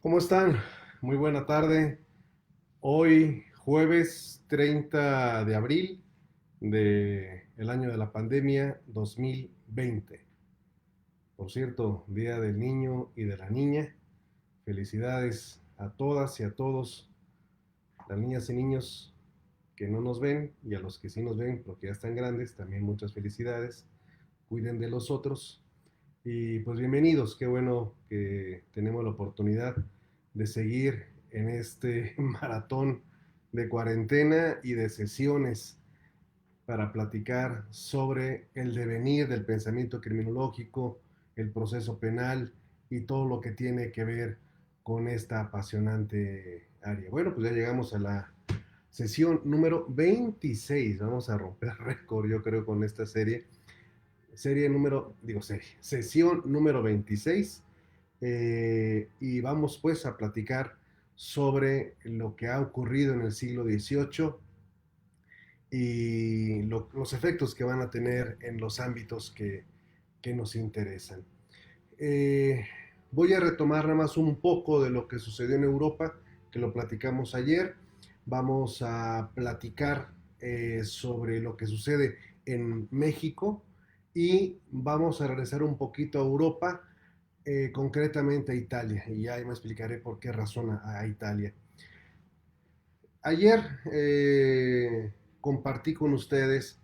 ¿Cómo están? Muy buena tarde. Hoy jueves 30 de abril del año de la pandemia 2020. Por cierto, Día del Niño y de la Niña. Felicidades a todas y a todos, las niñas y niños que no nos ven y a los que sí nos ven porque ya están grandes, también muchas felicidades. Cuiden de los otros. Y pues bienvenidos, qué bueno que tenemos la oportunidad de seguir en este maratón de cuarentena y de sesiones para platicar sobre el devenir del pensamiento criminológico, el proceso penal y todo lo que tiene que ver con esta apasionante área. Bueno, pues ya llegamos a la sesión número 26. Vamos a romper récord, yo creo, con esta serie sesión número 26. Y vamos pues a platicar sobre lo que ha ocurrido en el siglo XVIII y los efectos que van a tener en los ámbitos que nos interesan. Eh, Voy a retomar nada más un poco de lo que sucedió en Europa, que lo platicamos ayer. Vamos a platicar sobre lo que sucede en México y vamos a regresar un poquito a Europa, concretamente a Italia, y ya me explicaré por qué razón a Italia. Ayer compartí con ustedes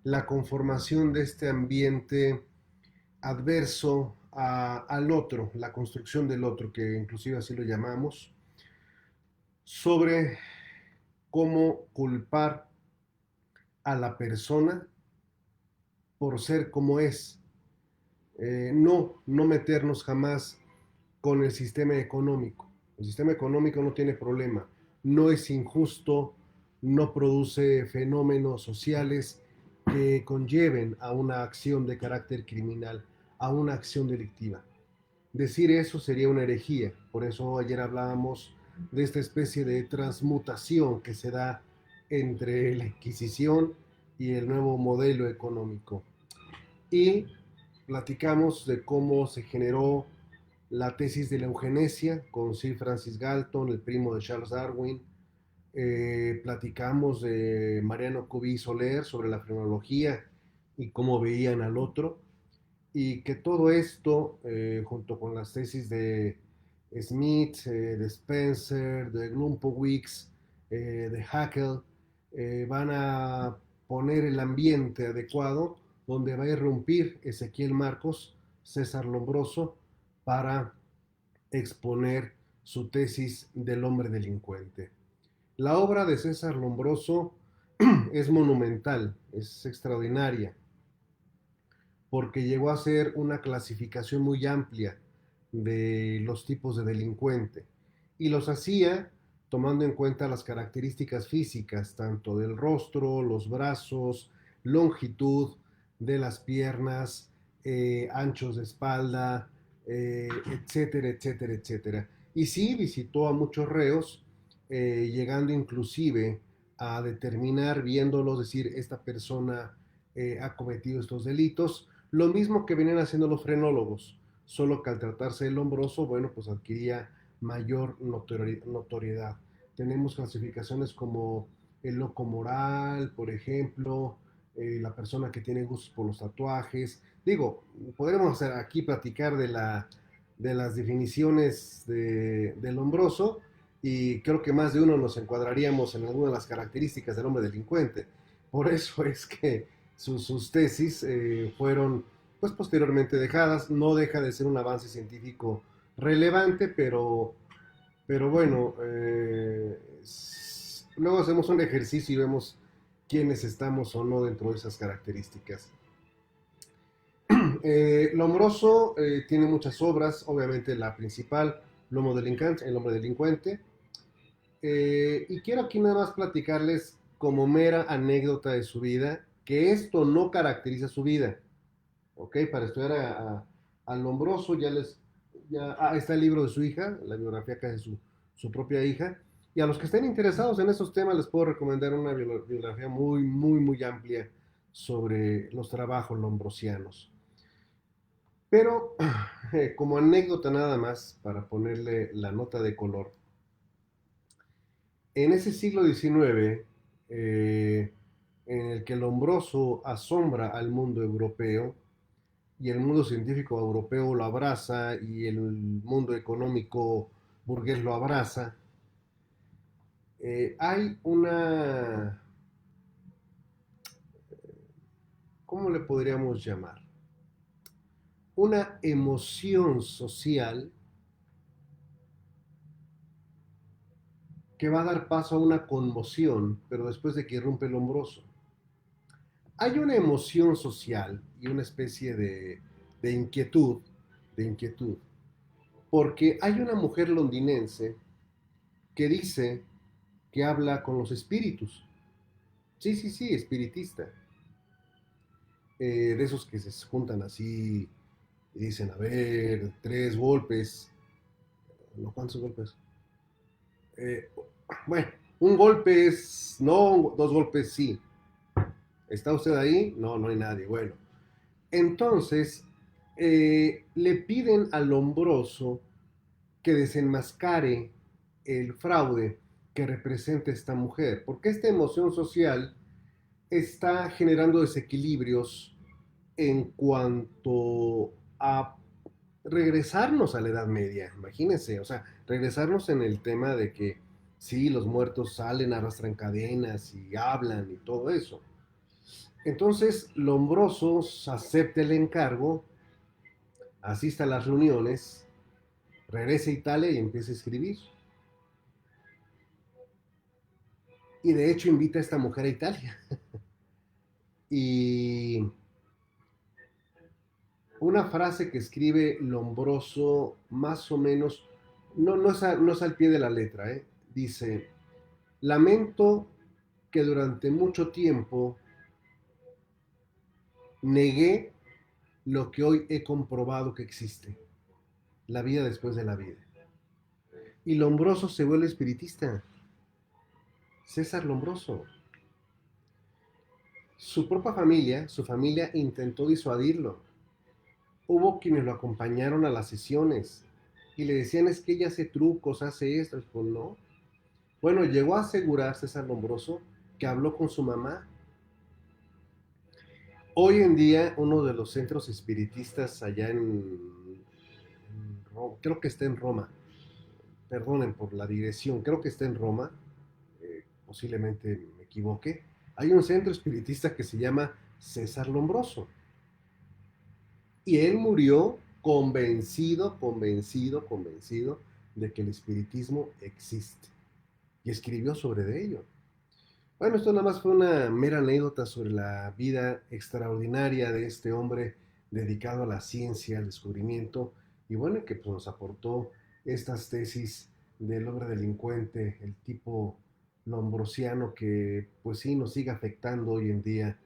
la conformación de este ambiente adverso al otro, la construcción del otro, que inclusive así lo llamamos, sobre cómo culpar a la persona por ser como es. No meternos jamás con el sistema económico. El sistema económico no tiene problema, no es injusto, no produce fenómenos sociales que conlleven a una acción de carácter criminal, a una acción delictiva. Decir eso sería una herejía, por eso ayer hablábamos de esta especie de transmutación que se da entre la Inquisición y el nuevo modelo económico. Y platicamos de cómo se generó la tesis de la eugenesia con Sir Francis Galton, el primo de Charles Darwin. Platicamos de Mariano Cubí Soler sobre la frenología y cómo veían al otro. Y que todo esto, junto con las tesis de Smith, de Spencer, de Glumpowicz, de Haeckel, van a poner el ambiente adecuado donde va a irrumpir Ezequiel Marcos, César Lombroso, para exponer su tesis del hombre delincuente. La obra de César Lombroso es monumental, es extraordinaria, porque llegó a ser una clasificación muy amplia de los tipos de delincuente y los hacía tomando en cuenta las características físicas, tanto del rostro, los brazos, longitud de las piernas, anchos de espalda, etcétera, etcétera, etcétera. Y sí visitó a muchos reos, llegando inclusive a determinar, viéndolos, decir, esta persona ha cometido estos delitos, lo mismo que venían haciendo los frenólogos, solo que al tratarse del Lombroso, bueno, pues adquiría mayor notoriedad. Tenemos clasificaciones como el loco moral, por ejemplo, la persona que tiene gustos por los tatuajes. Digo, podremos aquí platicar de las definiciones del Lombroso y creo que más de uno nos encuadraríamos en alguna de las características del hombre delincuente. Por eso es que sus tesis fueron pues posteriormente dejadas. No deja de ser un avance científico relevante, pero bueno, luego hacemos un ejercicio y vemos quiénes estamos o no dentro de esas características. Lombroso tiene muchas obras, obviamente la principal, El hombre delincuente. Y quiero aquí nada más platicarles como mera anécdota de su vida, que esto no caracteriza su vida. ¿Ok? Para estudiar a Lombroso está el libro de su hija, la biografía que hace su propia hija. Y a los que estén interesados en esos temas les puedo recomendar una biografía muy, muy, muy amplia sobre los trabajos lombrosianos. Pero como anécdota nada más, para ponerle la nota de color, en ese siglo XIX, en el que Lombroso asombra al mundo europeo y el mundo científico europeo lo abraza y el mundo económico burgués lo abraza, hay una, ¿cómo le podríamos llamar? Una emoción social que va a dar paso a una conmoción, pero después de que irrumpe el Lombroso. Hay una emoción social y una especie de inquietud, de inquietud, porque hay una mujer londinense que dice que habla con los espíritus. Sí, sí, sí, espiritista. De esos que se juntan así y dicen, a ver, 3 golpes. ¿No? ¿Cuántos golpes? Eh, bueno, un golpe es no, 2 golpes sí. ¿Está usted ahí? No, no hay nadie. Bueno, entonces le piden al Lombroso que desenmascare el fraude que representa esta mujer, porque esta emoción social está generando desequilibrios en cuanto a regresarnos a la Edad Media, imagínense, o sea, regresarnos en el tema de que sí, los muertos salen, arrastran cadenas y hablan y todo eso. Entonces, Lombroso acepta el encargo, asiste a las reuniones, regresa a Italia y empieza a escribir. Y de hecho invita a esta mujer a Italia. Y una frase que escribe Lombroso, más o menos, no es al pie de la letra, dice, lamento que durante mucho tiempo negué lo que hoy he comprobado que existe, la vida después de la vida. Y Lombroso se vuelve espiritista, César Lombroso. Su familia intentó disuadirlo. Hubo quienes lo acompañaron a las sesiones y le decían es que ella hace trucos, hace esto. Pues no. Bueno, llegó a asegurar César Lombroso que habló con su mamá. Hoy en día, uno de los centros espiritistas allá en Roma, creo que está en Roma, perdonen por la dirección, creo que está en Roma, posiblemente me equivoque, hay un centro espiritista que se llama César Lombroso. Y él murió convencido de que el espiritismo existe. Y escribió sobre de ello. Bueno, esto nada más fue una mera anécdota sobre la vida extraordinaria de este hombre dedicado a la ciencia, al descubrimiento, y bueno, que pues, nos aportó estas tesis del hombre delincuente, el tipo lombrosiano que pues sí nos sigue afectando hoy en día,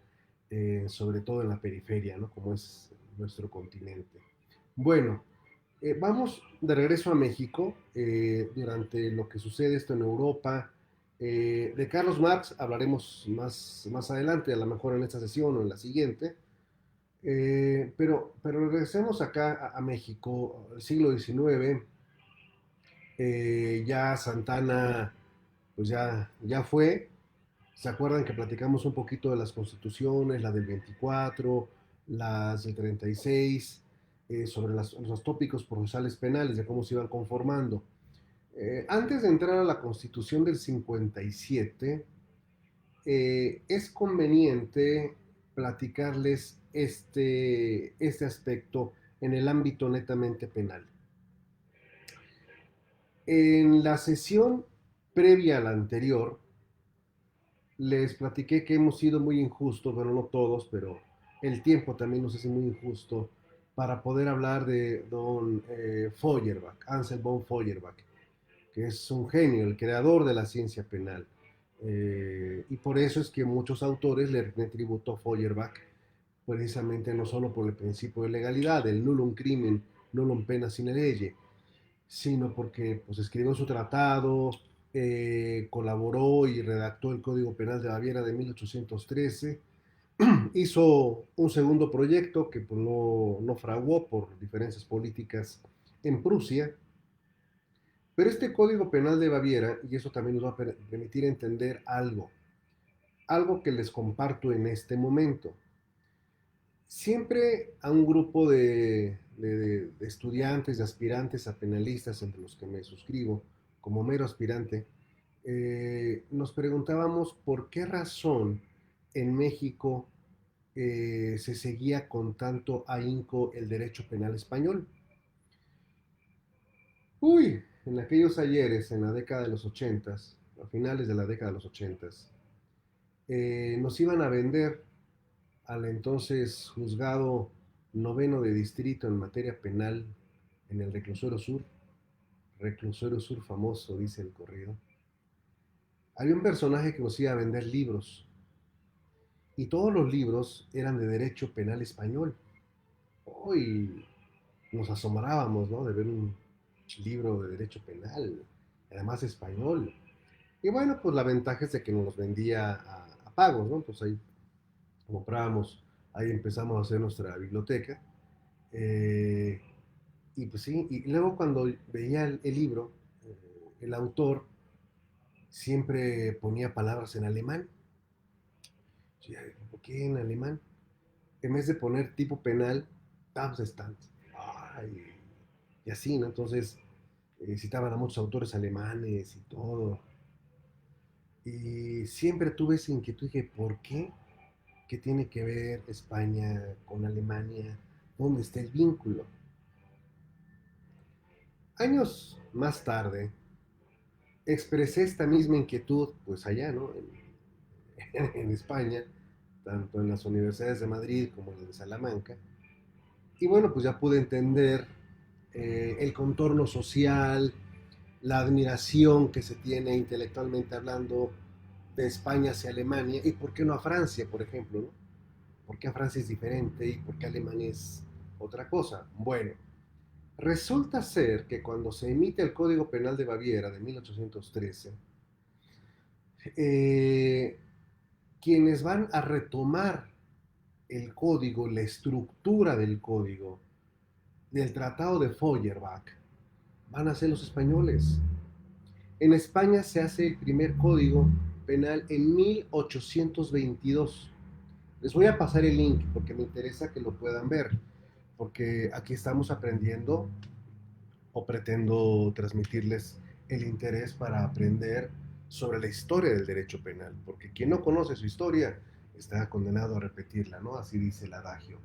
sobre todo en la periferia, ¿no? Como es nuestro continente. Bueno, vamos de regreso a México durante lo que sucede esto en Europa. De Carlos Marx hablaremos más adelante, a lo mejor en esta sesión o en la siguiente. Pero regresemos acá a México, al siglo XIX. Ya Santana, pues ya fue. ¿Se acuerdan que platicamos un poquito de las constituciones, la del 24, las del 36, sobre los tópicos procesales penales, de cómo se iban conformando? Antes de entrar a la constitución del 57, es conveniente platicarles este aspecto en el ámbito netamente penal. En la sesión previa a la anterior, les platiqué que hemos sido muy injustos, bueno, no todos, pero el tiempo también nos hace muy injusto para poder hablar de don Feuerbach, Ansel von Feuerbach, que es un genio, el creador de la ciencia penal. Y por eso es que muchos autores le rinden tributo a Feuerbach, precisamente no solo por el principio de legalidad, el nullum crimen, nullum pena sine lege, sino porque pues, escribió su tratado, colaboró y redactó el Código Penal de Baviera de 1813, Hizo un segundo proyecto que pues, no fraguó por diferencias políticas en Prusia, pero este Código Penal de Baviera, y eso también nos va a permitir entender algo que les comparto en este momento. Siempre a un grupo de estudiantes, de aspirantes a penalistas, entre los que me suscribo como mero aspirante, nos preguntábamos por qué razón en México se seguía con tanto ahínco el derecho penal español. Uy, en aquellos ayeres, en la década de los ochentas, a finales de la década de los ochentas, nos iban a vender al entonces juzgado noveno de distrito en materia penal en el reclusorio sur famoso, dice el corrido. Había un personaje que nos iba a vender libros y todos los libros eran de derecho penal español. Hoy nos asombrábamos, ¿no? De ver un libro de derecho penal, además español. Y bueno, pues la ventaja es de que nos los vendía a pagos, ¿no? Entonces ahí comprábamos, ahí empezamos a hacer nuestra biblioteca. Eh, y pues sí, y luego cuando veía el libro, el autor siempre ponía palabras en alemán. Sí, ¿por qué en alemán? En vez de poner tipo penal, Tatbestand. Ay, y así, ¿no? Entonces citaban a muchos autores alemanes y todo. Y siempre tuve esa inquietud, dije, ¿por qué? ¿Qué tiene que ver España con Alemania? ¿Dónde está el vínculo? Años más tarde, expresé esta misma inquietud, pues allá, ¿no? En España, tanto en las universidades de Madrid como en la de Salamanca. Y bueno, pues ya pude entender el contorno social, la admiración que se tiene intelectualmente hablando de España hacia Alemania y por qué no a Francia, por ejemplo, ¿no? ¿Por qué a Francia es diferente y por qué Alemania es otra cosa? Bueno, resulta ser que cuando se emite el Código Penal de Baviera de 1813, eh, quienes van a retomar el código, la estructura del código, del Tratado de Feuerbach, van a ser los españoles. En España se hace el primer código penal en 1822. Les voy a pasar el link porque me interesa que lo puedan ver, porque aquí estamos aprendiendo o pretendo transmitirles el interés para aprender sobre la historia del derecho penal, porque quien no conoce su historia está condenado a repetirla, ¿no? Así dice el adagio.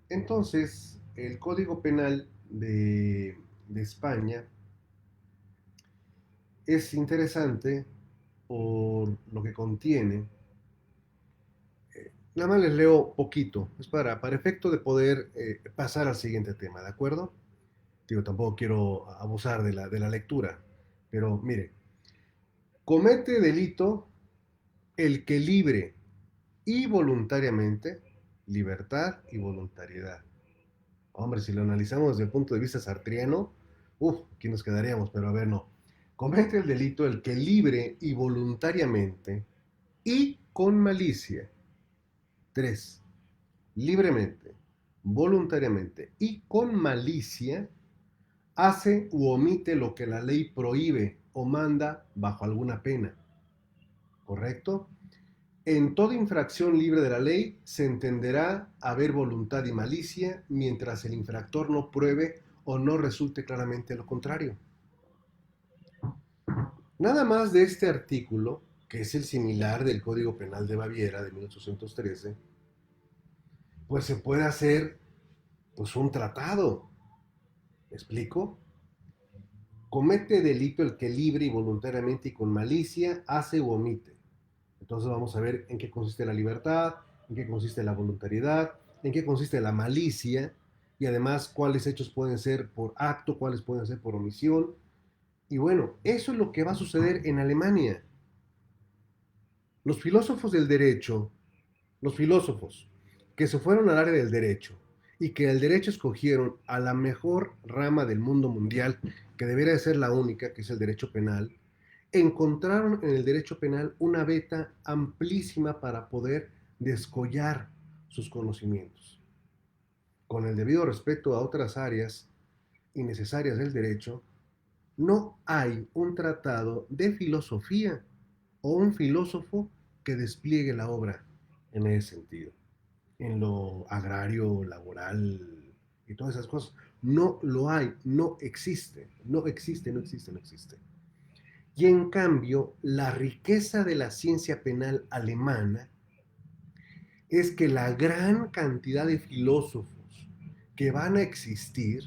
Entonces, el Código Penal de España es interesante por lo que contiene. Nada más les leo poquito, es para efecto de poder pasar al siguiente tema, ¿de acuerdo? Digo, tampoco quiero abusar de la lectura, pero mire, comete delito el que libre y voluntariamente, libertad y voluntariedad. Hombre, si lo analizamos desde el punto de vista sartriano, aquí nos quedaríamos, pero a ver, no. Comete el delito el que libre y voluntariamente y con malicia. 3. Libremente, voluntariamente y con malicia hace u omite lo que la ley prohíbe o manda bajo alguna pena. ¿Correcto? En toda infracción libre de la ley se entenderá haber voluntad y malicia mientras el infractor no pruebe o no resulte claramente lo contrario. Nada más de este artículo, que es el similar del Código Penal de Baviera de 1813, pues se puede hacer pues un tratado. ¿Me explico? Comete delito el que libre y voluntariamente y con malicia hace u omite. Entonces vamos a ver en qué consiste la libertad, en qué consiste la voluntariedad, en qué consiste la malicia y además cuáles hechos pueden ser por acto, cuáles pueden ser por omisión. Y bueno, eso es lo que va a suceder en Alemania. Los filósofos del derecho, los filósofos que se fueron al área del derecho y que el derecho escogieron a la mejor rama del mundo mundial, que debería de ser la única, que es el derecho penal, encontraron en el derecho penal una beta amplísima para poder descollar sus conocimientos. Con el debido respeto a otras áreas innecesarias del derecho, no hay un tratado de filosofía o un filósofo que despliegue la obra en ese sentido, en lo agrario, laboral y todas esas cosas. No lo hay, no existe, no existe, no existe, no existe. Y en cambio, la riqueza de la ciencia penal alemana es que la gran cantidad de filósofos que van a existir,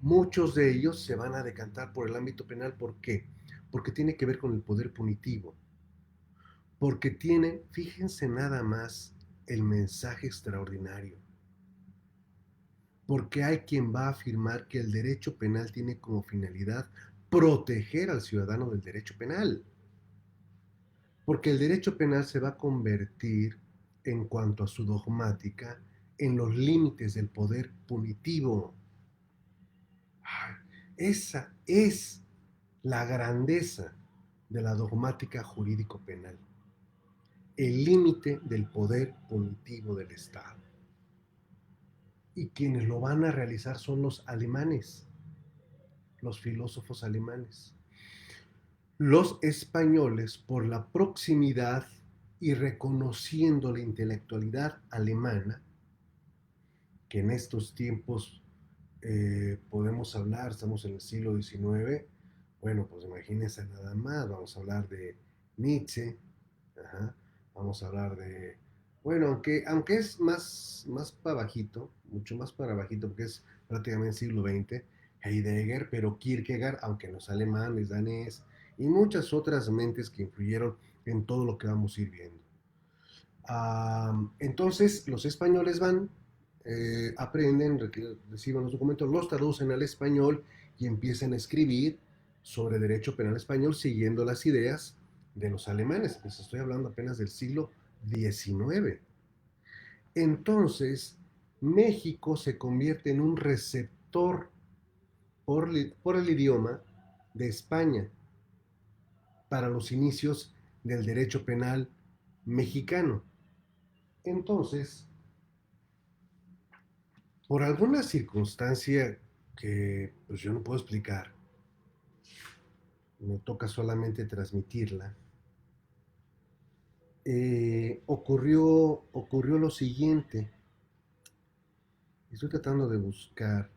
muchos de ellos se van a decantar por el ámbito penal. ¿Por qué? Porque tiene que ver con el poder punitivo. Porque tienen, fíjense nada más, el mensaje extraordinario. Porque hay quien va a afirmar que el derecho penal tiene como finalidad proteger al ciudadano del derecho penal. Porque el derecho penal se va a convertir, en cuanto a su dogmática, en los límites del poder punitivo. Esa es la grandeza de la dogmática jurídico-penal, el límite del poder punitivo del Estado. Y quienes lo van a realizar son los alemanes, los filósofos alemanes. Los españoles, por la proximidad y reconociendo la intelectualidad alemana, que en estos tiempos podemos hablar, estamos en el siglo XIX, bueno, pues imagínense nada más, vamos a hablar de Nietzsche, ajá, vamos a hablar de, bueno, aunque es más para bajito, mucho más para bajito, porque es prácticamente siglo XX, Heidegger, pero Kierkegaard, aunque no es alemán, es danés, y muchas otras mentes que influyeron en todo lo que vamos a ir viendo. Entonces, los españoles van, aprenden, reciben los documentos, los traducen al español y empiezan a escribir sobre derecho penal español siguiendo las ideas de los alemanes. Les estoy hablando apenas del siglo XIX. Entonces, México se convierte en un receptor por el idioma de España para los inicios del derecho penal mexicano. Entonces, por alguna circunstancia que pues yo no puedo explicar, me toca solamente transmitirla, ocurrió lo siguiente. Estoy tratando de buscar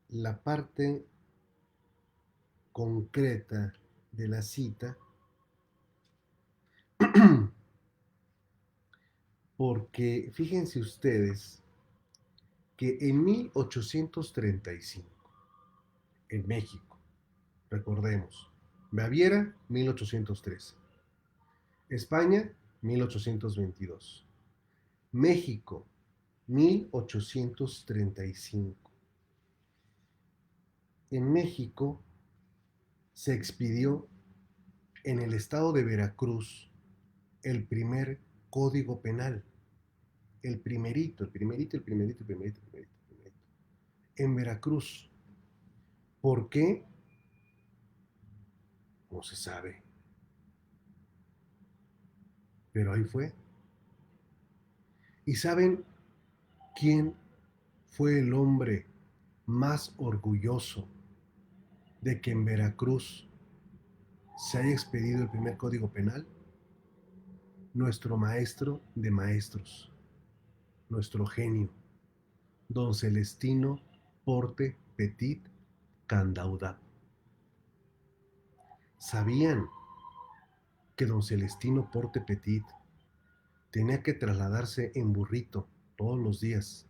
la parte concreta de la cita, porque fíjense ustedes que en 1835, en México, recordemos, Baviera, 1813, España, 1822, México, 1835. En México se expidió en el estado de Veracruz el primer código penal, el primerito, el primerito, el primerito, el primerito, el primerito, el primerito, en Veracruz. ¿Por qué? No se sabe, pero ahí fue. ¿Y saben quién fue el hombre más orgulloso de que en Veracruz se haya expedido el primer código penal? Nuestro maestro de maestros, nuestro genio, don Celestino Porte Petit Candaudat. ¿Sabían que don Celestino Porte Petit tenía que trasladarse en burrito todos los días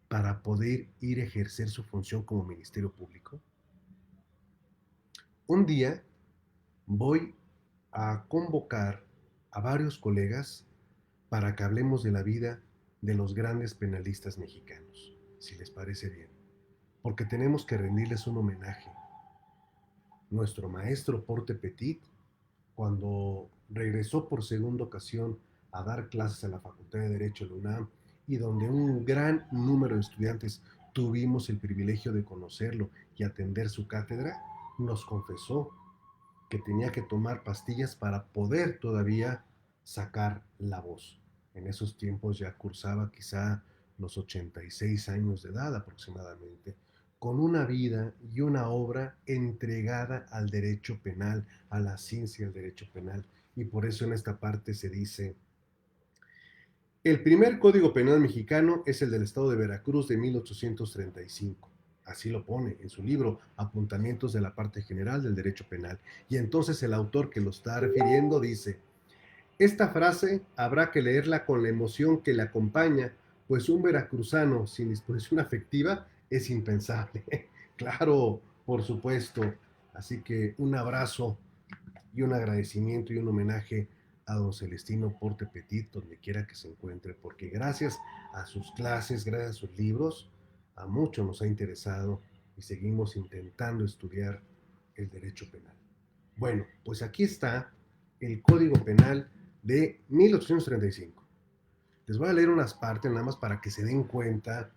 para poder ir a ejercer su función como ministerio público? Un día voy a convocar a varios colegas para que hablemos de la vida de los grandes penalistas mexicanos, si les parece bien, porque tenemos que rendirles un homenaje. Nuestro maestro Porte Petit, cuando regresó por segunda ocasión a dar clases a la Facultad de Derecho de la UNAM, y donde un gran número de estudiantes tuvimos el privilegio de conocerlo y atender su cátedra, nos confesó que tenía que tomar pastillas para poder todavía sacar la voz. En esos tiempos ya cursaba quizá los 86 años de edad aproximadamente, con una vida y una obra entregada al derecho penal, a la ciencia del derecho penal. Y por eso en esta parte se dice: el primer código penal mexicano es el del estado de Veracruz de 1835. Así lo pone en su libro Apuntamientos de la parte general del derecho penal. Y entonces el autor que lo está refiriendo dice: esta frase habrá que leerla con la emoción que le acompaña, pues un veracruzano sin disposición afectiva es impensable. Claro, por supuesto. Así que un abrazo y un agradecimiento y un homenaje a don Celestino Porte Petit, donde quiera que se encuentre, porque gracias a sus clases, gracias a sus libros, a mucho nos ha interesado y seguimos intentando estudiar el derecho penal. Bueno, pues aquí está el Código Penal de 1835. Les voy a leer unas partes nada más para que se den cuenta,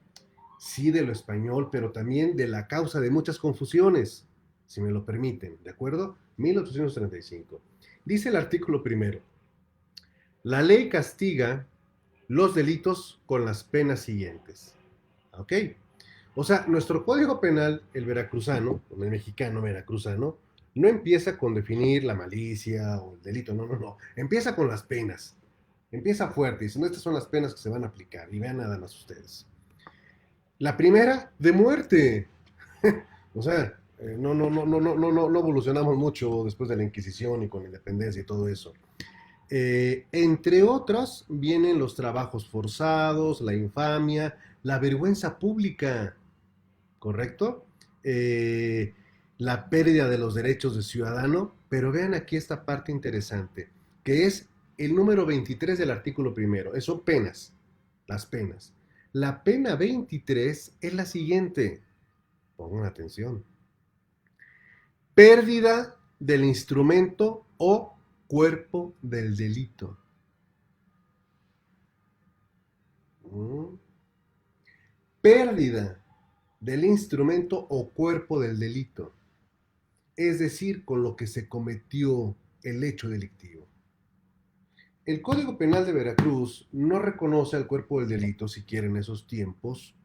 sí, de lo español, pero también de la causa de muchas confusiones, si me lo permiten, ¿de acuerdo? 1835. Dice el artículo primero: la ley castiga los delitos con las penas siguientes. ¿Ok? O sea, nuestro código penal, el veracruzano, el mexicano veracruzano, no empieza con definir la malicia o el delito, no, no, no. Empieza con las penas. Empieza fuerte, dicen, estas son las penas que se van a aplicar. Y vean nada más ustedes. La primera, de muerte. O sea, no evolucionamos mucho después de la Inquisición y con la independencia y todo eso. Entre otras, vienen los trabajos forzados, la infamia, la vergüenza pública, ¿correcto? Eh, la pérdida de los derechos de ciudadano, pero vean aquí esta parte interesante, que es el número 23 del artículo primero, son penas, las penas. La pena 23 es la siguiente, pongan atención: pérdida del instrumento o cuerpo del delito. ¿Mm? Pérdida del instrumento o cuerpo del delito, es decir, con lo que se cometió el hecho delictivo. El Código Penal de Veracruz no reconoce al cuerpo del delito, siquiera en esos tiempos,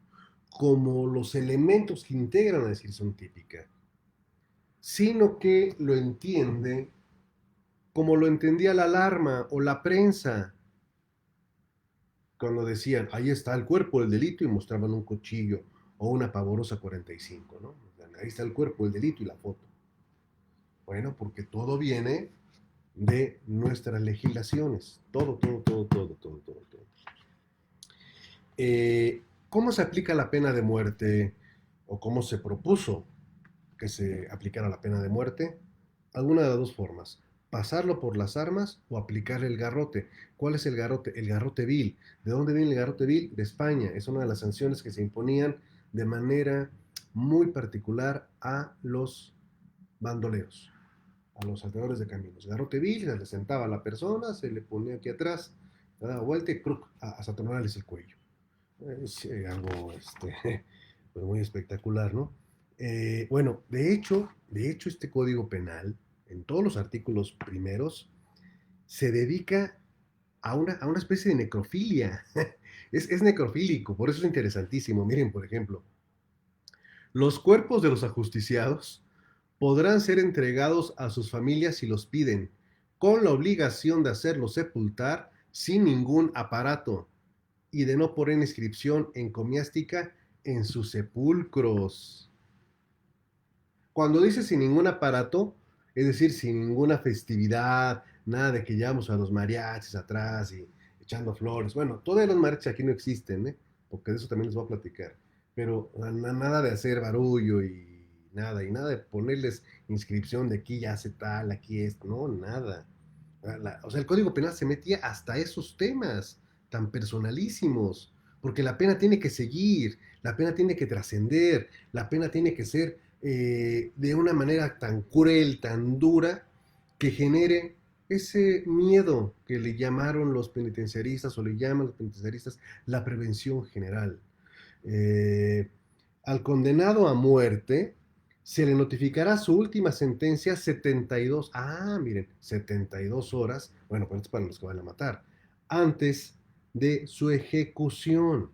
como los elementos que integran la descripción típica, sino que lo entiende como lo entendía la alarma o la prensa, cuando decían, ahí está el cuerpo del delito y mostraban un cuchillo o una pavorosa 45, ¿no? Ahí está el cuerpo del delito y la foto. Bueno, porque todo viene de nuestras legislaciones. Todo. ¿Cómo se aplica la pena de muerte o cómo se propuso que se aplicara la pena de muerte? Alguna de las dos formas: pasarlo por las armas o aplicarle el garrote. ¿Cuál es el garrote? El garrote vil. ¿De dónde viene el garrote vil? De España. Es una de las sanciones que se imponían de manera muy particular a los bandoleros, a los salteadores de caminos. Garrote vil, se le sentaba a la persona, se le ponía aquí atrás, daba vuelta y ¡cruc! A satanarles el cuello. Es algo pues muy espectacular, ¿no? Bueno, de hecho, este código penal, en todos los artículos primeros, se dedica a una especie de necrofilia. Es necrofílico, por eso es interesantísimo. Miren, por ejemplo, los cuerpos de los ajusticiados podrán ser entregados a sus familias si los piden, con la obligación de hacerlos sepultar sin ningún aparato y de no poner inscripción encomiástica en sus sepulcros. Cuando dice sin ningún aparato, es decir, sin ninguna festividad, nada de que llevamos a los mariachis atrás y echando flores. Bueno, todos los mariachis aquí no existen, ¿eh? Porque de eso también les voy a platicar. Pero nada de hacer barullo y nada de ponerles inscripción de aquí ya hace tal, aquí esto, no, nada. O sea, el Código Penal se metía hasta esos temas tan personalísimos, porque la pena tiene que seguir, la pena tiene que trascender, la pena tiene que ser de una manera tan cruel, tan dura, que genere ese miedo que le llamaron los penitenciaristas o le llaman los penitenciaristas la prevención general. Al condenado a muerte se le notificará su última sentencia 72, miren, 72 horas, bueno, pues es para los que van a matar, antes de su ejecución.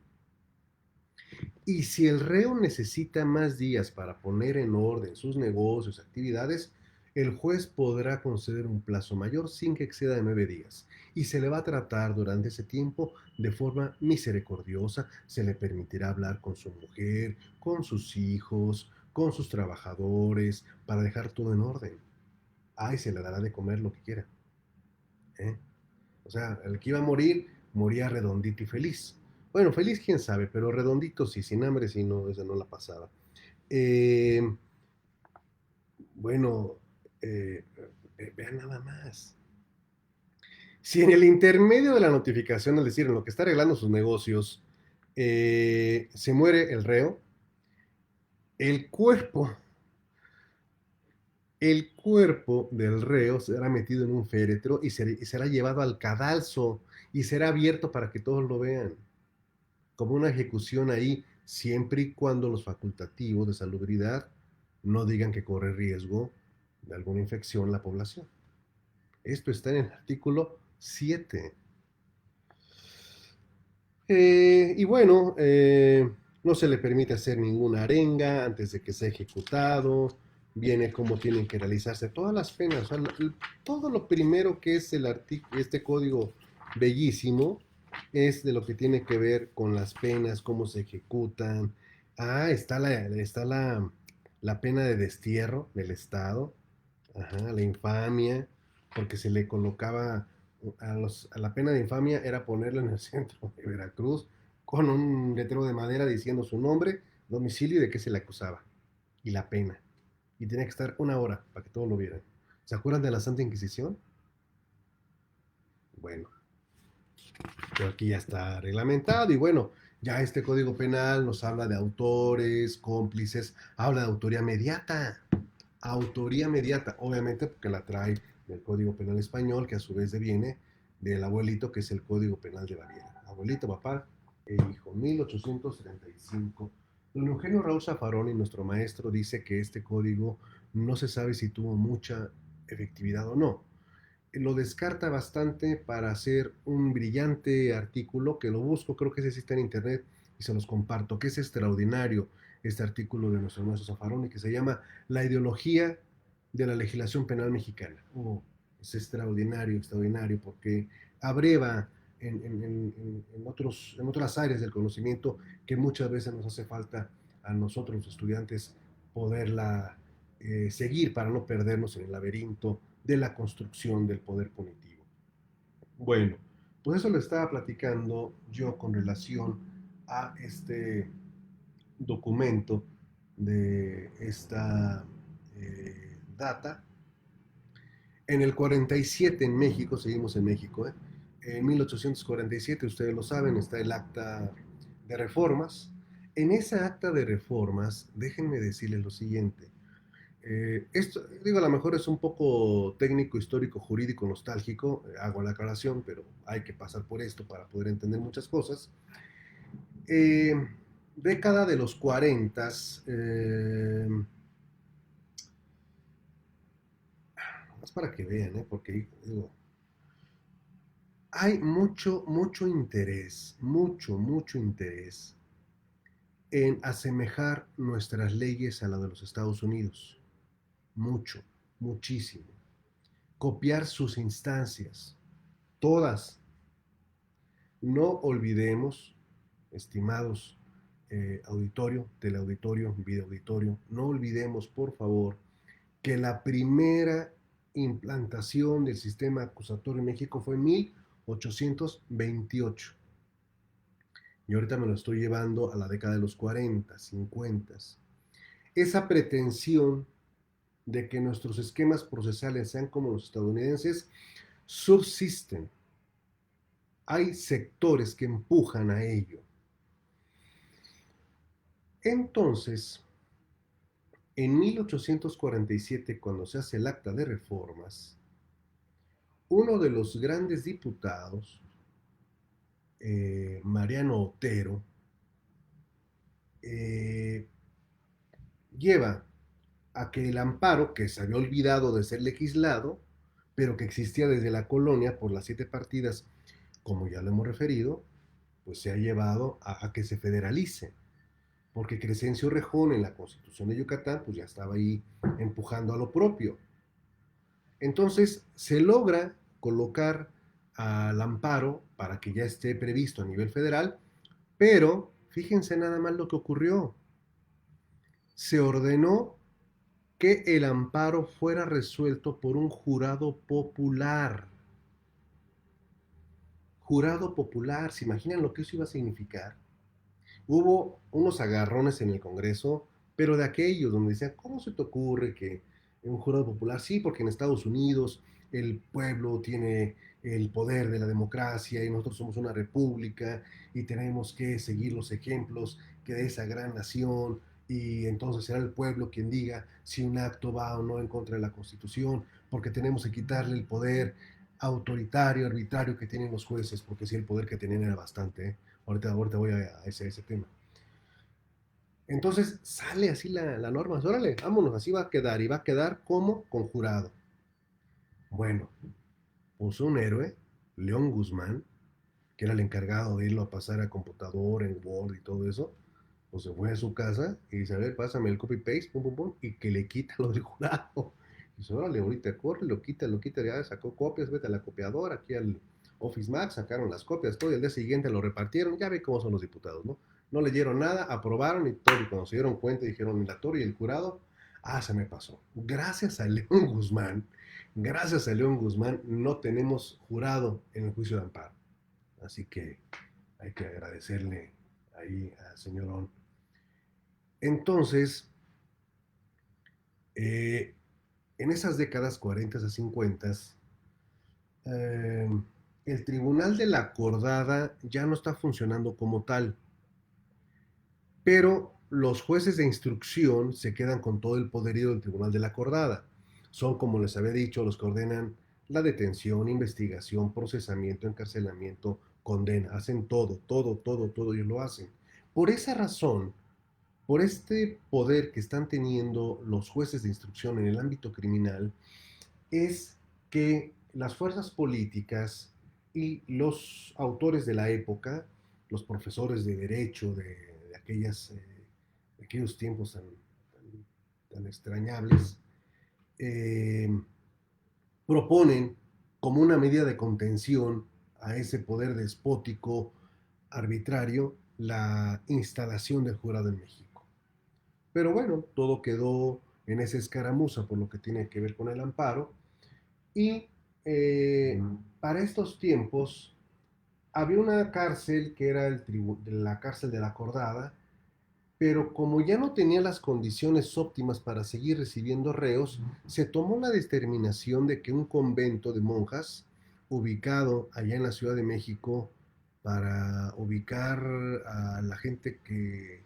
Y si el reo necesita más días para poner en orden sus negocios, actividades, el juez podrá conceder un plazo mayor sin que exceda de 9 días. Y se le va a tratar durante ese tiempo de forma misericordiosa. Se le permitirá hablar con su mujer, con sus hijos, con sus trabajadores, para dejar todo en orden. Y se le dará de comer lo que quiera. ¿eh? O sea, el que iba a morir, moría redondito y feliz. Bueno, feliz quién sabe, pero redondito sí, sin hambre sí, no, esa no la pasaba. Eh, bueno, eh, vean nada más. Si en el intermedio de la notificación, es decir, en lo que está arreglando sus negocios, se muere el reo, el cuerpo, el cuerpo del reo será metido en un féretro y será llevado al cadalso y será abierto para que todos lo vean, como una ejecución ahí, siempre y cuando los facultativos de salubridad no digan que corre riesgo de alguna infección la población. Esto está en el artículo 7. Y bueno, no se le permite hacer ninguna arenga antes de que sea ejecutado. Viene cómo tienen que realizarse todas las penas. O sea, todo lo primero que es este código bellísimo es de lo que tiene que ver con las penas, cómo se ejecutan. Está la pena de destierro del Estado. Ajá, la infamia, porque se le colocaba a la pena de infamia era ponerlo en el centro de Veracruz con un letrero de madera diciendo su nombre, domicilio y de qué se le acusaba y la pena. Y tenía que estar 1 hora para que todos lo vieran. ¿Se acuerdan de la Santa Inquisición? Bueno, pero aquí ya está reglamentado y bueno, ya este Código Penal nos habla de autores, cómplices, habla de autoría mediata, obviamente porque la trae del Código Penal español, que a su vez deviene del abuelito, que es el Código Penal de Baviera. Abuelito, papá e hijo, 1835. Don Eugenio Raúl Zaffaroni, nuestro maestro, dice que este código no se sabe si tuvo mucha efectividad o no. Lo descarta bastante para hacer un brillante artículo que lo busco, creo que ese sí está en internet y se los comparto, que es extraordinario este artículo de nuestro maestro Zaffaroni que se llama La ideología de la legislación penal mexicana. Es extraordinario, extraordinario, porque abreva en otras áreas del conocimiento que muchas veces nos hace falta a nosotros los estudiantes poderla seguir para no perdernos en el laberinto de la construcción del poder punitivo. Bueno, pues eso le estaba platicando yo con relación a este documento de esta data. En el 47 en México, seguimos en México, en 1847, ustedes lo saben, está el acta de reformas. En esa acta de reformas, déjenme decirles lo siguiente. Esto, digo, a lo mejor es un poco técnico, histórico, jurídico, nostálgico, hago la aclaración, pero hay que pasar por esto para poder entender muchas cosas. Eh, Década de los 40, más para que vean, porque digo, hay mucho interés, mucho interés en asemejar nuestras leyes a la de los Estados Unidos. Mucho, muchísimo. Copiar sus instancias, todas. No olvidemos, estimados auditorio, teleauditorio, videoauditorio, no olvidemos, por favor, que la primera implantación del sistema acusatorio en México fue en 1828. Y ahorita me lo estoy llevando a la década de los 40, 50. Esa pretensión de que nuestros esquemas procesales sean como los estadounidenses subsisten. Hay sectores que empujan a ello. Entonces, en 1847, cuando se hace el acta de reformas, uno de los grandes diputados, Mariano Otero, eh, lleva a que el amparo, que se había olvidado de ser legislado, pero que existía desde la colonia por las 7 partidas, como ya lo hemos referido, pues se ha llevado a que se federalice. Porque Crescencio Rejón en la Constitución de Yucatán, pues ya estaba ahí empujando a lo propio. Entonces se logra colocar al amparo para que ya esté previsto a nivel federal, pero fíjense nada más lo que ocurrió. Se ordenó que el amparo fuera resuelto por un jurado popular. Jurado popular, ¿se imaginan lo que eso iba a significar? Hubo unos agarrones en el Congreso, pero de aquellos donde decían, ¿cómo se te ocurre que un jurado popular? Sí, porque en Estados Unidos el pueblo tiene el poder de la democracia y nosotros somos una república y tenemos que seguir los ejemplos que de esa gran nación y entonces será el pueblo quien diga si un acto va o no en contra de la Constitución, porque tenemos que quitarle el poder autoritario, arbitrario que tienen los jueces, porque sí, el poder que tenían era bastante, ¿eh? Ahorita voy a ese tema. Entonces sale así la norma, órale, vámonos, así va a quedar, y va a quedar como conjurado. Bueno, puso un héroe, León Guzmán, que era el encargado de irlo a pasar a computadora, en Word y todo eso, pues se fue a su casa y dice, a ver, pásame el copy-paste, pum, pum, pum, y que le quita lo del jurado. Y dice, órale, ahorita corre, lo quita, ya sacó copias, vete a la copiadora, aquí al Office Max, sacaron las copias, todo, y el día siguiente lo repartieron, ya ve cómo son los diputados, ¿no? No leyeron nada, aprobaron y todo, y cuando se dieron cuenta dijeron, la torre y el jurado, se me pasó. Gracias a León Guzmán, no tenemos jurado en el juicio de amparo. Así que hay que agradecerle ahí al señor On. Entonces, eh, en esas décadas 40 a 50, eh, el Tribunal de la Acordada ya no está funcionando como tal, pero los jueces de instrucción se quedan con todo el poderío del Tribunal de la Acordada. Son, como les había dicho, los que ordenan la detención, investigación, procesamiento, encarcelamiento, condena. Hacen todo, ellos lo hacen. Por esa razón, por este poder que están teniendo los jueces de instrucción en el ámbito criminal, es que las fuerzas políticas y los autores de la época, los profesores de derecho de aquellos tiempos tan extrañables, eh, proponen como una medida de contención a ese poder despótico arbitrario la instalación del jurado en México. Pero bueno, todo quedó en esa escaramuza por lo que tiene que ver con el amparo. Y para estos tiempos había una cárcel que era la cárcel de la Acordada, pero como ya no tenía las condiciones óptimas para seguir recibiendo reos, se tomó la determinación de que un convento de monjas, ubicado allá en la Ciudad de México, para ubicar a la gente que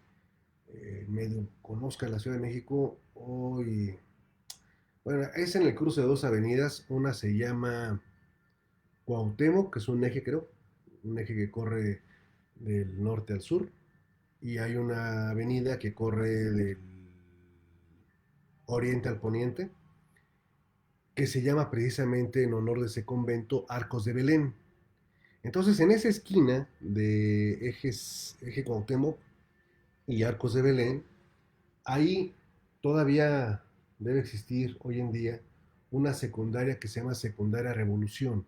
medio conozca la Ciudad de México, hoy, bueno, es en el cruce de dos avenidas, una se llama Cuauhtémoc, que es un eje, creo, un eje que corre del norte al sur, y hay una avenida que corre del oriente al poniente, que se llama precisamente en honor de ese convento Arcos de Belén. Entonces, en esa esquina de eje Cuauhtémoc y Arcos de Belén, ahí todavía debe existir hoy en día una secundaria que se llama Secundaria Revolución.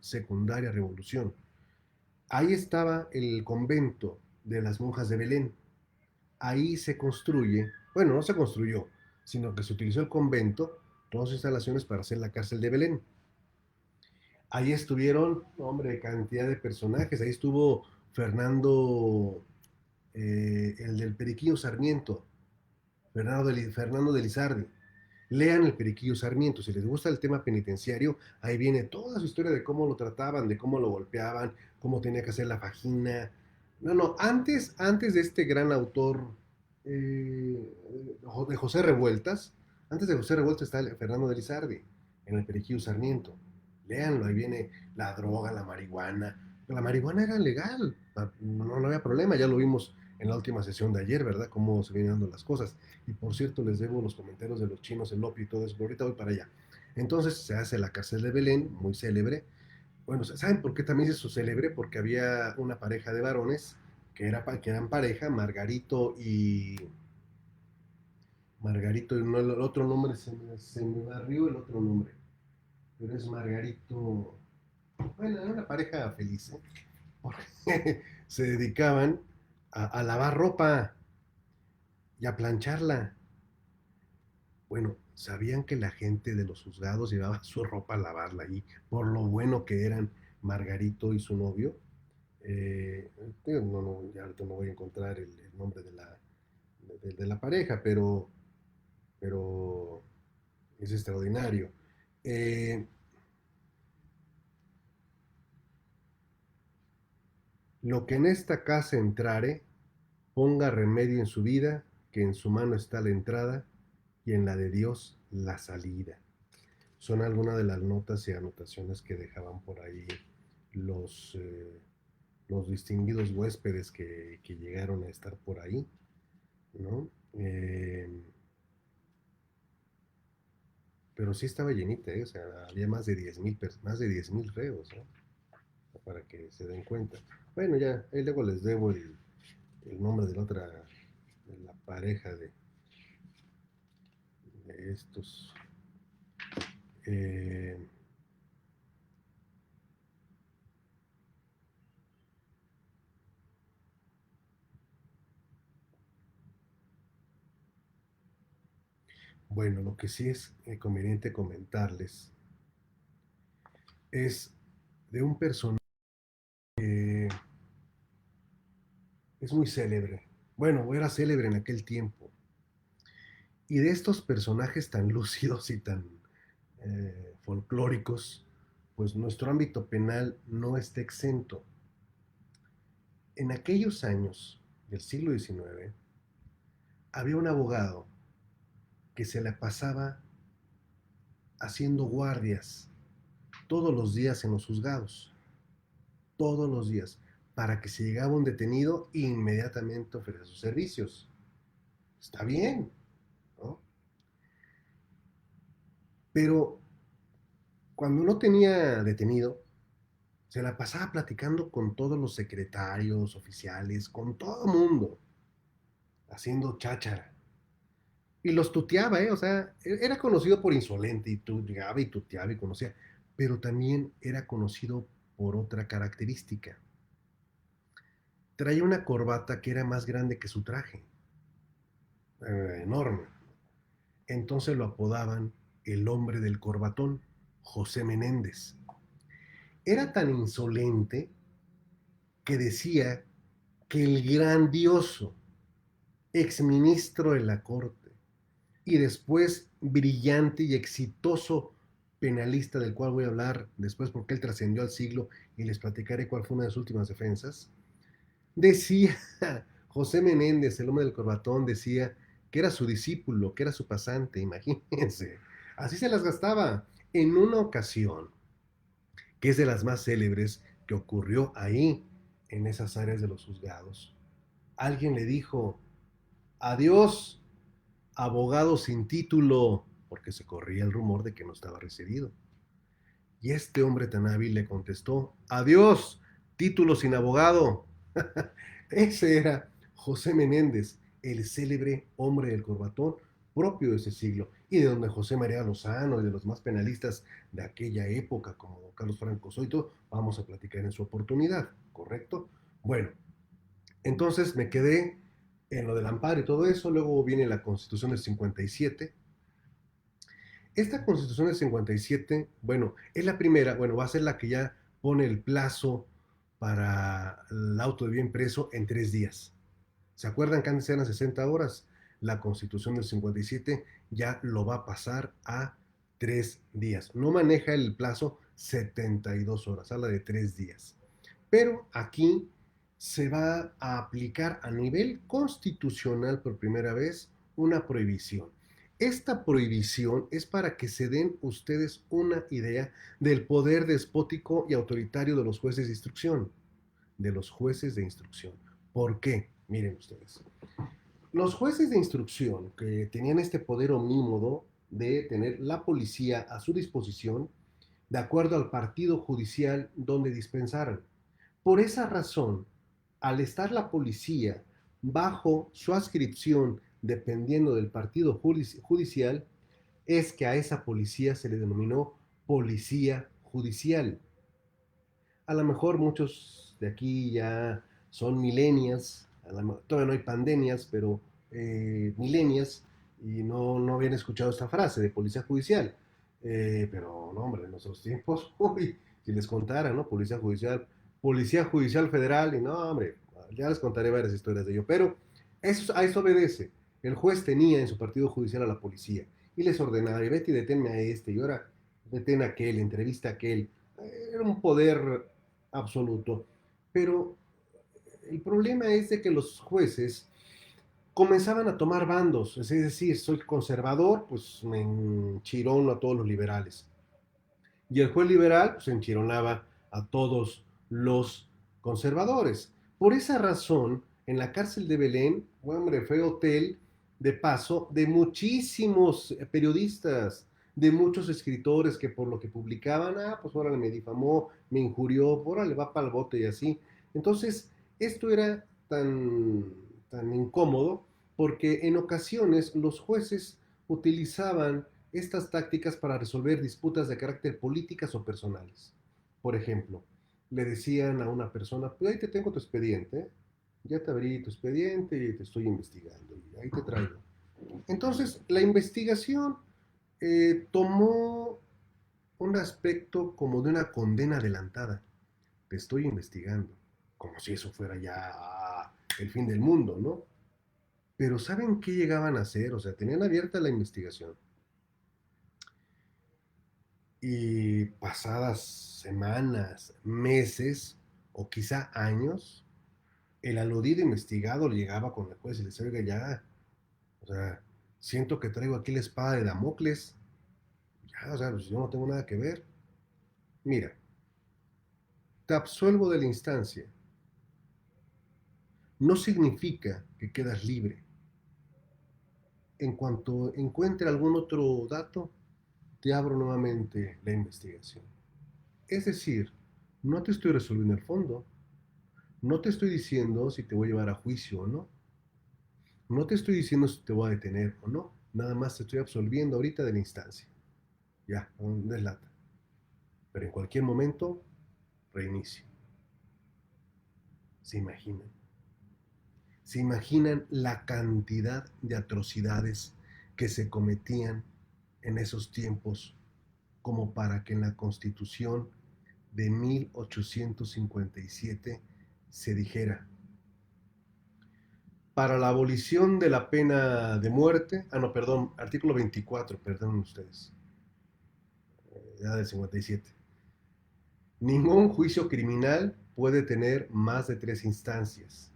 Ahí estaba el convento de las monjas de Belén. Ahí se construye, bueno, no se construyó, sino que se utilizó el convento, todas sus instalaciones para hacer la cárcel de Belén. Ahí estuvieron, hombre, cantidad de personajes. Ahí estuvo Fernando, el del Periquillo Sarmiento, Fernando de Lizardi. Lean el Periquillo Sarmiento. Si les gusta el tema penitenciario, ahí viene toda su historia de cómo lo trataban, de cómo lo golpeaban, cómo tenía que hacer la vagina. No, antes de este gran autor, de José Revueltas, antes de José Revueltas está Fernando de Lizardi, en el Periquillo Sarmiento. Léanlo, ahí viene la droga, la marihuana. La marihuana era legal, no había problema, ya lo vimos en la última sesión de ayer, ¿verdad? Cómo se vienen dando las cosas. Y por cierto, les debo los comentarios de los chinos, el opio y todo eso, pero ahorita voy para allá. Entonces se hace la cárcel de Belén, muy célebre. Bueno, ¿saben por qué también se hizo célebre? Porque había una pareja de varones que eran pareja, Margarito, y no, el otro nombre se me barrió el otro nombre, pero es Margarito. Bueno, era una pareja feliz, ¿eh? Porque se dedicaban a lavar ropa y a plancharla. Bueno, sabían que la gente de los juzgados llevaba su ropa a lavarla ahí, por lo bueno que eran Margarito y su novio. Eh, ya ahorita no voy a encontrar el nombre de la pareja, pero es extraordinario. Eh, lo que en esta casa entrare, ponga remedio en su vida, que en su mano está la entrada y en la de Dios la salida. Son algunas de las notas y anotaciones que dejaban por ahí los, eh, los distinguidos huéspedes que llegaron a estar por ahí, ¿no? Pero sí estaba llenita, ¿eh? O sea, había más de 10,000 reos, ¿no? Para que se den cuenta. Bueno, ya, ahí luego les debo el nombre de la pareja de estos. Eh, bueno, lo que sí es conveniente comentarles es de un personaje que es muy célebre. Bueno, era célebre en aquel tiempo. Y de estos personajes tan lúcidos y tan folclóricos, pues nuestro ámbito penal no está exento. En aquellos años del siglo XIX, había un abogado que se la pasaba haciendo guardias todos los días en los juzgados, todos los días, para que si llegaba un detenido, inmediatamente ofrecía sus servicios. Está bien, ¿no? Pero cuando no tenía detenido, se la pasaba platicando con todos los secretarios, oficiales, con todo el mundo, haciendo cháchara. Y los tuteaba, ¿eh? O sea, era conocido por insolente y llegaba y tuteaba y conocía, pero también era conocido por otra característica. Traía una corbata que era más grande que su traje, enorme. Entonces lo apodaban el hombre del corbatón, José Menéndez. Era tan insolente que decía que el grandioso exministro de la corte y después brillante y exitoso penalista del cual voy a hablar después porque él trascendió al siglo y les platicaré cuál fue una de sus últimas defensas, decía, José Menéndez, el hombre del corbatón, decía que era su discípulo, que era su pasante, imagínense. Así se las gastaba. En una ocasión, que es de las más célebres que ocurrió ahí, en esas áreas de los juzgados, alguien le dijo, adiós, abogado sin título, porque se corría el rumor de que no estaba recibido. Y este hombre tan hábil le contestó, adiós, título sin abogado. Ese era José Menéndez, el célebre hombre del corbatón propio de ese siglo, y de donde José María Lozano y de los más penalistas de aquella época, como Carlos Franco Soito, vamos a platicar en su oportunidad, ¿correcto? Bueno, entonces me quedé en lo del amparo y todo eso, luego viene la Constitución del 57. Esta Constitución del 57, bueno, es la primera, bueno, va a ser la que ya pone el plazo para el auto de bien preso en 3 días. ¿Se acuerdan que antes eran 60 horas? La Constitución del 57 ya lo va a pasar a 3 días. No maneja el plazo 72 horas, habla de 3 días. Pero aquí se va a aplicar a nivel constitucional por primera vez una prohibición. Esta prohibición es para que se den ustedes una idea del poder despótico y autoritario de los jueces de instrucción. De los jueces de instrucción. ¿Por qué? Miren ustedes. Los jueces de instrucción que tenían este poder omnímodo de tener la policía a su disposición de acuerdo al partido judicial donde dispensaran. Por esa razón, al estar la policía bajo su adscripción dependiendo del partido judicial, es que a esa policía se le denominó policía judicial. A lo mejor muchos de aquí ya son millennials, todavía no hay pandemias, pero millennials, y no habían escuchado esta frase de policía judicial. Pero no, hombre, en nuestros tiempos, uy, si les contara, ¿no? Policía Judicial Federal, y no, hombre, ya les contaré varias historias de ello. Pero a eso obedece. El juez tenía en su partido judicial a la policía y les ordenaba, y vete y deténme a este, y ahora detén a aquel, entrevista a aquel. Era un poder absoluto. Pero el problema es de que los jueces comenzaban a tomar bandos, es decir, soy conservador, pues me enchirono a todos los liberales. Y el juez liberal pues enchironaba a todos los conservadores. Por esa razón, en la cárcel de Belén, hombre, fue hotel de paso de muchísimos periodistas, de muchos escritores que por lo que publicaban, pues órale, me difamó, me injurió, órale, va para el bote y así. Entonces, esto era tan incómodo porque en ocasiones los jueces utilizaban estas tácticas para resolver disputas de carácter políticas o personales. Por ejemplo, le decían a una persona, pues ahí te tengo tu expediente, ya te abrí tu expediente y te estoy investigando, y ahí te traigo. Entonces, la investigación tomó un aspecto como de una condena adelantada. Te estoy investigando, como si eso fuera ya el fin del mundo, ¿no? Pero ¿saben qué llegaban a hacer? O sea, tenían abierta la investigación y pasadas semanas, meses o quizá años, el aludido investigado llegaba con el juez y le decía, oiga, ya, o sea, siento que traigo aquí la espada de Damocles, ya, o sea, pues yo no tengo nada que ver. Mira, te absuelvo de la instancia. No significa que quedas libre. En cuanto encuentre algún otro dato, te abro nuevamente la investigación. Es decir, no te estoy resolviendo el fondo, no te estoy diciendo si te voy a llevar a juicio o no. No te estoy diciendo si te voy a detener o no. Nada más te estoy absolviendo ahorita de la instancia. Ya, un deslata. Pero en cualquier momento, reinicio. ¿Se imaginan? ¿Se imaginan la cantidad de atrocidades que se cometían en esos tiempos como para que en la Constitución de 1857 se dijera para la abolición de la pena de muerte, no, perdón, artículo 24, perdón ustedes, ya del 57. Ningún juicio criminal puede tener más de 3 instancias.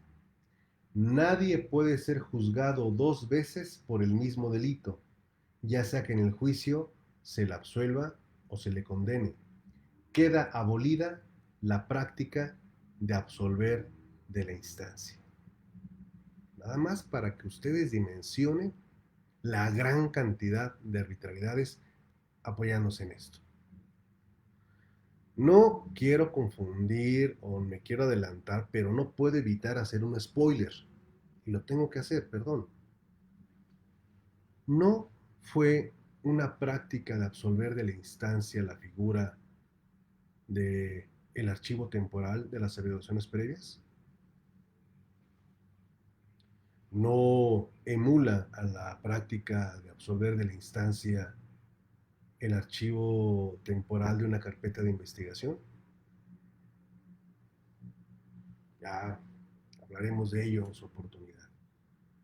Nadie puede ser juzgado 2 veces por el mismo delito, ya sea que en el juicio se le absuelva o se le condene. Queda abolida la práctica de absolver de la instancia. Nada más para que ustedes dimensionen la gran cantidad de arbitrariedades apoyándose en esto. No quiero confundir o me quiero adelantar, pero no puedo evitar hacer un spoiler. Y lo tengo que hacer, perdón. No fue una práctica de absolver de la instancia la figura de el archivo temporal de las averiguaciones previas. No emula a la práctica de absolver de la instancia el archivo temporal de una carpeta de investigación. Ya hablaremos de ello en su oportunidad.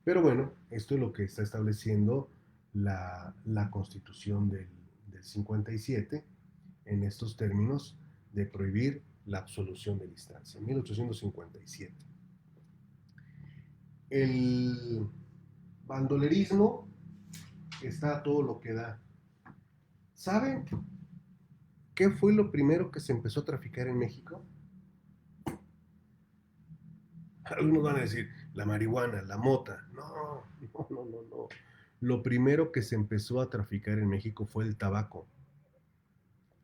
Pero bueno, esto es lo que está estableciendo la Constitución del 57 en estos términos de prohibir la absolución de la instancia. 1857. El bandolerismo está a todo lo que da. ¿Saben qué fue lo primero que se empezó a traficar en México? Algunos van a decir, la marihuana, la mota. No, no, no, no, no. Lo primero que se empezó a traficar en México fue el tabaco.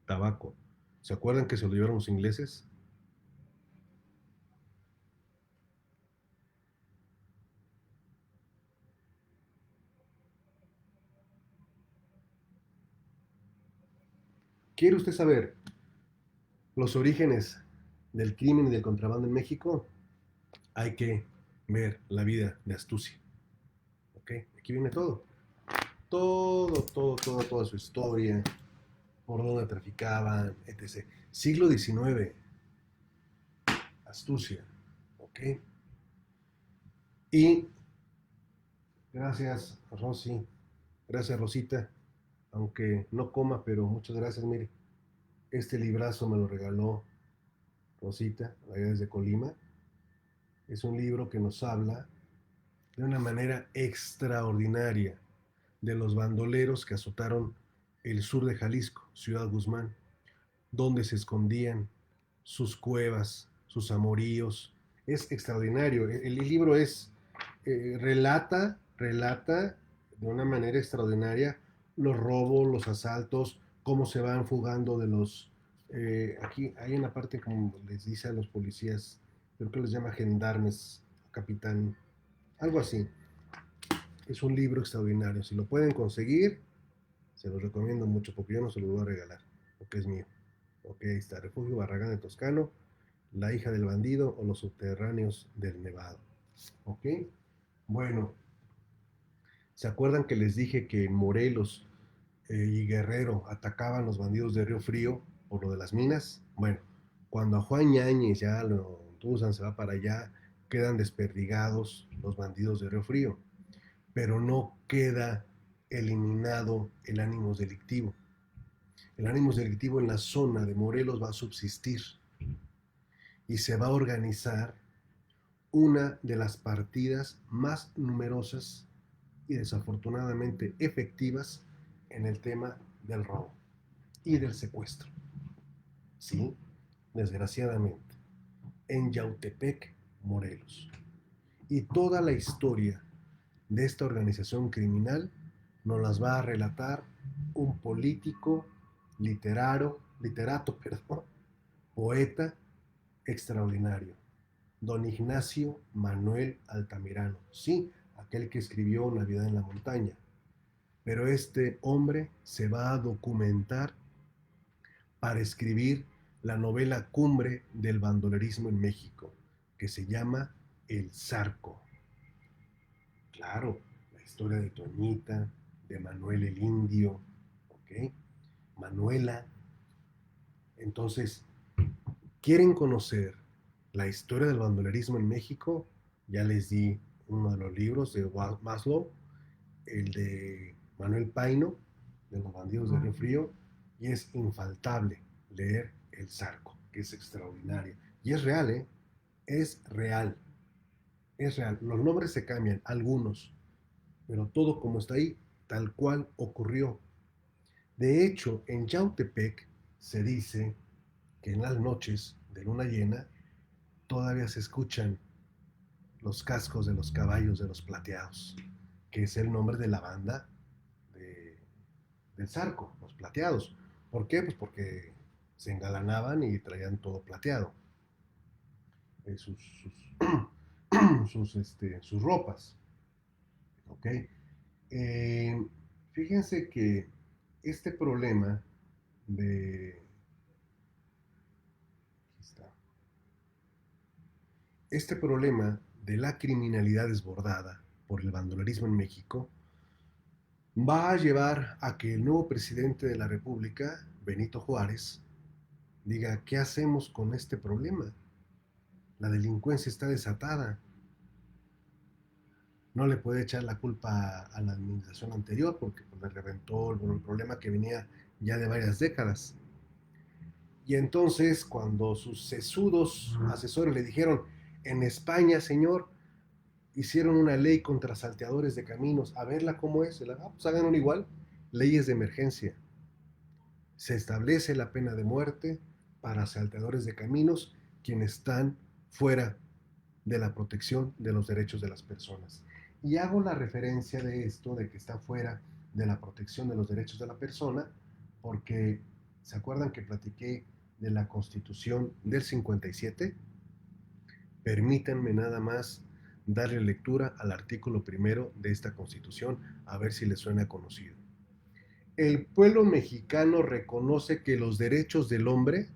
Tabaco. ¿Se acuerdan que se lo llevaron los ingleses? ¿Quiere usted saber los orígenes del crimen y del contrabando en México? Hay que ver la vida de Astucia. ¿Ok? Aquí viene todo. Todo, todo, todo, toda su historia, por dónde traficaban, etc. Siglo XIX, Astucia. ¿Ok? Y gracias, Rosy. Gracias, Rosita. Aunque no coma, pero muchas gracias. Mire, este librazo me lo regaló Rosita, allá desde Colima. Es un libro que nos habla de una manera extraordinaria de los bandoleros que azotaron el sur de Jalisco, Ciudad Guzmán, donde se escondían sus cuevas, sus amoríos. Es extraordinario. El libro relata de una manera extraordinaria los robos, los asaltos, cómo se van fugando de los... aquí hay una parte como les dice a los policías, creo que les llama gendarmes, capitán, algo así. Es un libro extraordinario. Si lo pueden conseguir, se los recomiendo mucho porque yo no se lo voy a regalar, porque es mío. Ok, ahí está, Refugio Barragán de Toscano, La hija del bandido o Los subterráneos del Nevado. Ok, bueno, ¿se acuerdan que les dije que en Morelos y Guerrero atacaban los bandidos de Río Frío por lo de las minas? Bueno, cuando a Juan Yáñez ya lo Tuzan se va para allá, quedan desperdigados los bandidos de Río Frío, pero no queda eliminado el ánimo delictivo. El ánimo delictivo en la zona de Morelos va a subsistir y se va a organizar una de las partidas más numerosas y desafortunadamente efectivas en el tema del robo y del secuestro. Sí, desgraciadamente, en Yautepec, Morelos. Y toda la historia de esta organización criminal nos las va a relatar un político, literato, perdón, poeta extraordinario, don Ignacio Manuel Altamirano. Sí, aquel que escribió Navidad en la montaña. Pero este hombre se va a documentar para escribir la novela cumbre del bandolerismo en México, que se llama El Zarco. Claro, la historia de Toñita, de Manuel el Indio, ¿ok? Manuela. Entonces, ¿quieren conocer la historia del bandolerismo en México? Ya les di uno de los libros de Maslow, el de Manuel Paino, de los bandidos de Río Frío, y es infaltable leer El Zarco, que es extraordinario. Y es real, ¿eh? Es real, es real. Los nombres se cambian, algunos, pero todo como está ahí, tal cual ocurrió. De hecho, en Yautepec se dice que en las noches de luna llena todavía se escuchan los cascos de los caballos de los plateados, que es el nombre de la banda de, del Zarco, los plateados. ¿Por qué? Pues porque se engalanaban y traían todo plateado, sus ropas. ¿Ok? Eh, Fíjense que este problema de... Aquí está. Este problema de la criminalidad desbordada por el bandolerismo en México va a llevar a que el nuevo presidente de la República, Benito Juárez, diga, ¿qué hacemos con este problema? La delincuencia está desatada. No le puede echar la culpa a la administración anterior porque pues, le reventó el problema que venía ya de varias décadas. Y entonces, cuando sus sesudos asesores le dijeron, en España, señor, hicieron una ley contra salteadores de caminos, a verla cómo es, pues hagan un igual, leyes de emergencia. Se establece la pena de muerte para salteadores de caminos quienes están fuera de la protección de los derechos de las personas. Y hago la referencia de esto, de que está fuera de la protección de los derechos de la persona, porque ¿se acuerdan que platiqué de la Constitución del 57? Permítanme nada más darle lectura al artículo primero de esta Constitución, a ver si les suena conocido. El pueblo mexicano reconoce que los derechos del hombre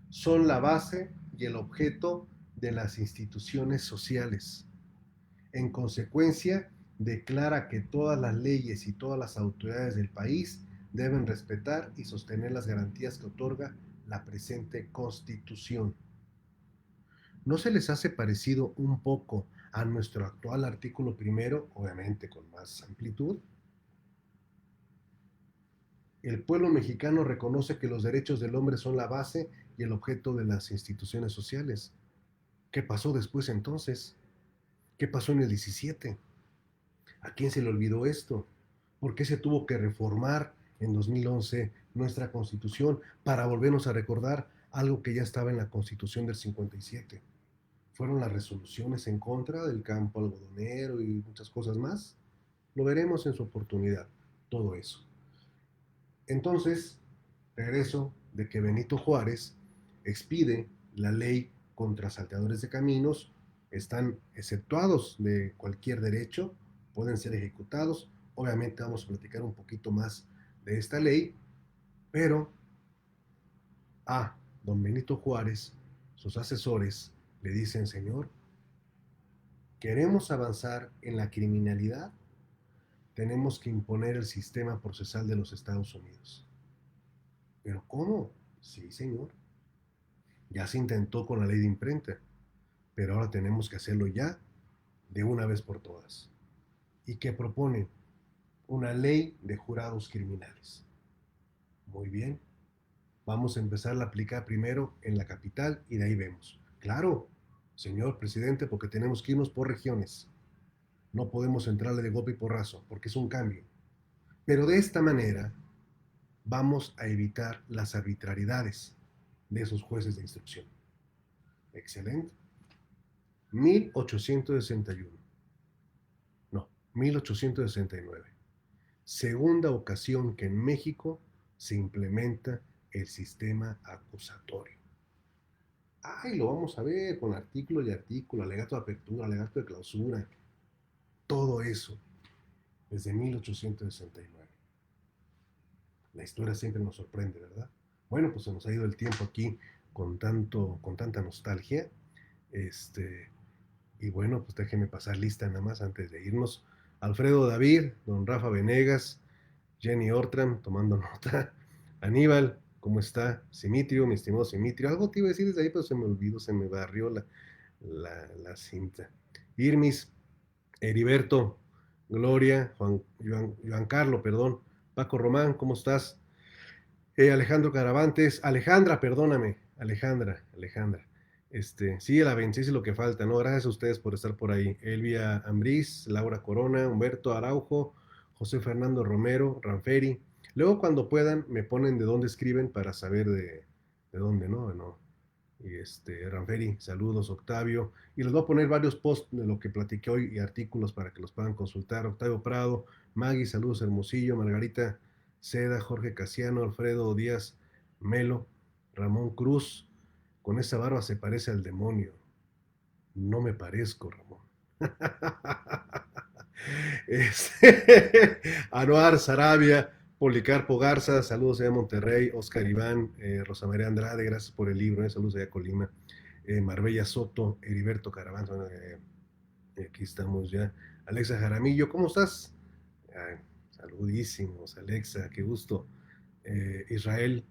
son la base y el objeto de las instituciones sociales. En consecuencia, declara que todas las leyes y todas las autoridades del país deben respetar y sostener las garantías que otorga la presente Constitución. ¿No se les hace parecido un poco a nuestro actual artículo primero, obviamente con más amplitud? El pueblo mexicano reconoce que los derechos del hombre son la base y el objeto de las instituciones sociales. ¿Qué pasó después entonces? ¿Qué pasó en el 17? ¿A quién se le olvidó esto? ¿Por qué se tuvo que reformar en 2011 nuestra Constitución para volvernos a recordar algo que ya estaba en la Constitución del 57? ¿Fueron las resoluciones en contra del campo algodonero y muchas cosas más? Lo veremos en su oportunidad, todo eso. Entonces, regreso de que Benito Juárez expide la ley contra salteadores de caminos, están exceptuados de cualquier derecho, pueden ser ejecutados. Obviamente vamos a platicar un poquito más de esta ley, pero a don Benito Juárez, sus asesores le dicen: señor, queremos avanzar en la criminalidad, tenemos que imponer el sistema procesal de los Estados Unidos. ¿Pero cómo? Sí, señor. Ya se intentó con la ley de imprenta, pero ahora tenemos que hacerlo ya, de una vez por todas. ¿Y qué propone? Una ley de jurados criminales. Muy bien. Vamos a empezar a aplicar primero en la capital y de ahí vemos. Claro, señor presidente, porque tenemos que irnos por regiones. No podemos entrarle de golpe y porrazo, porque es un cambio. Pero de esta manera vamos a evitar las arbitrariedades de esos jueces de instrucción. Excelente. 1861. No, 1869. Segunda ocasión que en México se implementa el sistema acusatorio. Ay, lo vamos a ver con artículo y artículo, alegato de apertura, alegato de clausura, todo eso desde 1869. La historia siempre nos sorprende, ¿verdad? Bueno, pues se nos ha ido el tiempo aquí con tanta nostalgia. Y bueno, pues déjenme pasar lista nada más antes de irnos. Alfredo David, don Rafa Venegas, Jenny Ortram, tomando nota. Aníbal, ¿cómo está? Simitrio, mi estimado Simitrio. Algo te iba a decir desde ahí, pero se me olvidó, se me barrió la cinta. Irmis, Heriberto, Gloria, Joan Carlos, perdón. Paco Román, ¿cómo estás? Alejandro Caravantes, Alejandra, perdóname, Alejandra. Sí, la vencí es lo que falta, ¿no? Gracias a ustedes por estar por ahí. Elvia Ambriz, Laura Corona, Humberto Araujo, José Fernando Romero, Ranferi. Luego, cuando puedan, me ponen de dónde escriben para saber de dónde, ¿no? No. Y Ranferi, saludos, Octavio. Y les voy a poner varios posts de lo que platiqué hoy y artículos para que los puedan consultar. Octavio Prado, Maggie, saludos, Hermosillo, Margarita Seda, Jorge Casiano, Alfredo Díaz Melo, Ramón Cruz. Con esa barba se parece al demonio. No me parezco, Ramón. Anuar Sarabia, Policarpo Garza, saludos allá a Monterrey, Oscar Iván, Rosa María Andrade, gracias por el libro, saludos allá a Colima, Marbella Soto, Heriberto Caravanzo, aquí estamos ya, Alexa Jaramillo, ¿cómo estás? Ay, saludísimos, Alexa, qué gusto. Israel,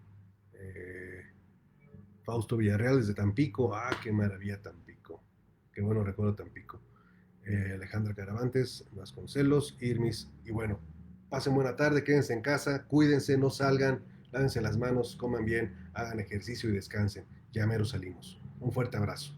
Fausto Villarreal desde Tampico, qué maravilla Tampico, qué bueno recuerdo Tampico. Alejandra Caravantes, Vasconcelos, Irmis, y bueno, pasen buena tarde, quédense en casa, cuídense, no salgan, lávense las manos, coman bien, hagan ejercicio y descansen. Ya mero salimos. Un fuerte abrazo.